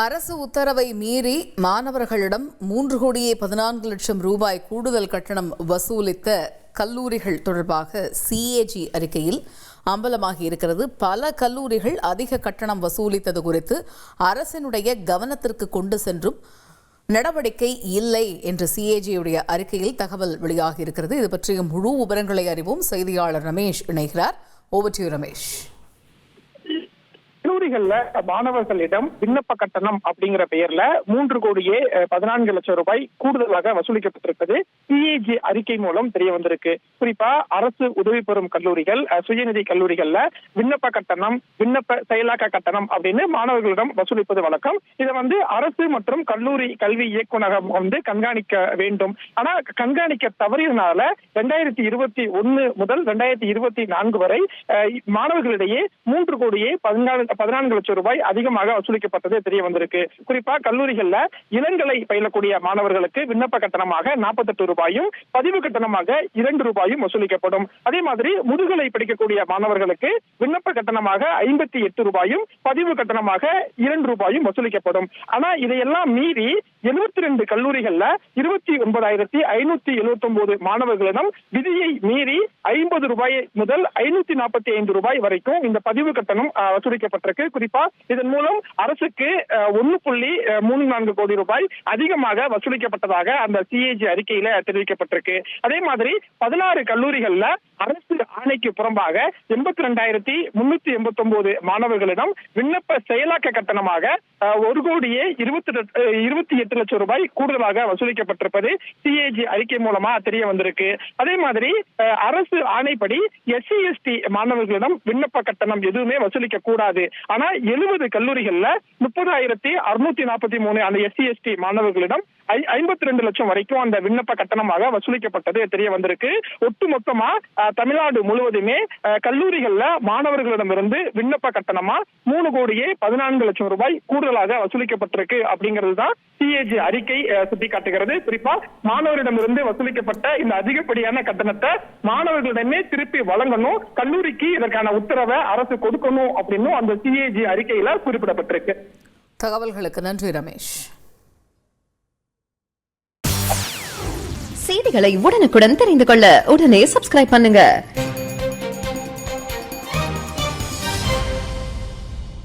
அரசு உத்தரவை மீறி மாணவர்களிடம் 3,14,00,000 ரூபாய் கூடுதல் கட்டணம் வசூலித்த கல்லூரிகள் தொடர்பாக CAG அறிக்கையில் அம்பலமாகி இருக்கிறது. பல கல்லூரிகள் அதிக கட்டணம் வசூலித்தது குறித்து அரசினுடைய கவனத்திற்கு கொண்டு சென்றும் நடவடிக்கை இல்லை என்று CAG உடைய அறிக்கையில் தகவல் வெளியாகி இருக்கிறது. இது பற்றிய முழு விவரங்களை அறிவோம். செய்தியாளர் ரமேஷ் இணைகிறார். Over to you Ramesh. கல்லூரிகள்ல மாணவர்களிடம் விண்ணப்ப கட்டணம் அப்படிங்கிற பெயர்ல 3,14,00,000 ரூபாய் கூடுதலாக வசூலிக்கப்பட்டிருப்பது CAG அறிக்கை மூலம் தெரிய வந்திருக்கு. குறிப்பா அரசு உதவி பெறும் கல்லூரிகள், சுயநிதி கல்லூரிகள்ல விண்ணப்ப கட்டணம், விண்ணப்ப செயலாக்க கட்டணம் அப்படின்னு மாணவர்களிடம் வசூலிப்பது வழக்கம். இதை அரசு மற்றும் கல்லூரி கல்வி இயக்குநரகம் கண்காணிக்க வேண்டும். ஆனா கண்காணிக்க தவறியதுனால 2021 முதல் 2024 வரை மாணவர்களிடையே 3,14,00,000 ரூபாய் அதிகமாக வசூலிக்கப்பட்டது தெரிய வந்திருக்கு. குறிப்பா கல்லூரிகள்ல இளங்கலை பயிலக்கூடிய மாணவர்களுக்கு விண்ணப்ப கட்டணமாக 48 ரூபாயும், பதிவு கட்டணமாக 2 ரூபாயும் வசூலிக்கப்படும். அதே மாதிரி முதுகலை படிக்கக்கூடிய மாணவர்களுக்கு விண்ணப்ப கட்டணமாக 58 ரூபாயும், பதிவு கட்டணமாக 2 ரூபாயும் வசூலிக்கப்படும். ஆனா இதையெல்லாம் மீறி 72 கல்லூரிகள்ல 29,579 மாணவர்களிடம் விதியை மீறி 50 ரூபாய் முதல் 545 ரூபாய் வரைக்கும் இந்த பதிவு கட்டணம் வசூலிக்கப்பட்டிருக்கு. குறிப்பா இதன் மூலம் அரசுக்கு 1.34 கோடி ரூபாய் அதிகமாக வசூலிக்கப்பட்டதாக அந்த CAG அறிக்கையில தெரிவிக்கப்பட்டிருக்கு. அதே மாதிரி 16 கல்லூரிகள்ல அரசு ஆணைக்கு புறம்பாக 82,389 மாணவர்களிடம் விண்ணப்ப செயலாக்க கட்டணமாக 1,28,00,000 ரூபாய் கூடுதலாக வசூலிக்கப்பட்டிருப்பது CAG அறிக்கை மூலமா தெரிய வந்திருக்கு. அதே மாதிரி அரசு ஆணைப்படி SC ST மாணவர்களிடம் விண்ணப்ப கட்டணம் எதுவுமே வசூலிக்க கூடாது. ஆனா 70 கல்லூரிகள்ல 30,643 அந்த SC ST மாணவர்களிடம் 52 லட்சம் வரைக்கும் அந்த விண்ணப்ப கட்டணமாக வசூலிக்கப்பட்டது தெரிய வந்திருக்கு. ஒட்டுமொத்தமா தமிழ்நாடு முழுவதுமே கல்லூரிகள்ல மாணவர்களிடமிருந்து விண்ணப்ப கட்டணமா 3,14,00,000 ரூபாய் கூடுதலாக வசூலிக்கப்பட்டிருக்கு அப்படிங்கிறது தான் CAG அறிக்கை சுட்டிக்காட்டுகிறது. குறிப்பா மாணவரிடமிருந்து வசூலிக்கப்பட்ட இந்த அதிகப்படியான கட்டணத்தை மாணவர்களிடமே திருப்பி வழங்கணும், கல்லூரிக்கு இதற்கான உத்தரவை அரசு கொடுக்கணும் அப்படின்னு அந்த CAG அறிக்கையில குறிப்பிடப்பட்டிருக்கு. தகவல்களுக்கு நன்றி ரமேஷ். செய்திகளை உடனுக்குடன் தெரிந்து கொள்ள உடனே சப்ஸ்கிரைப் பண்ணுங்க.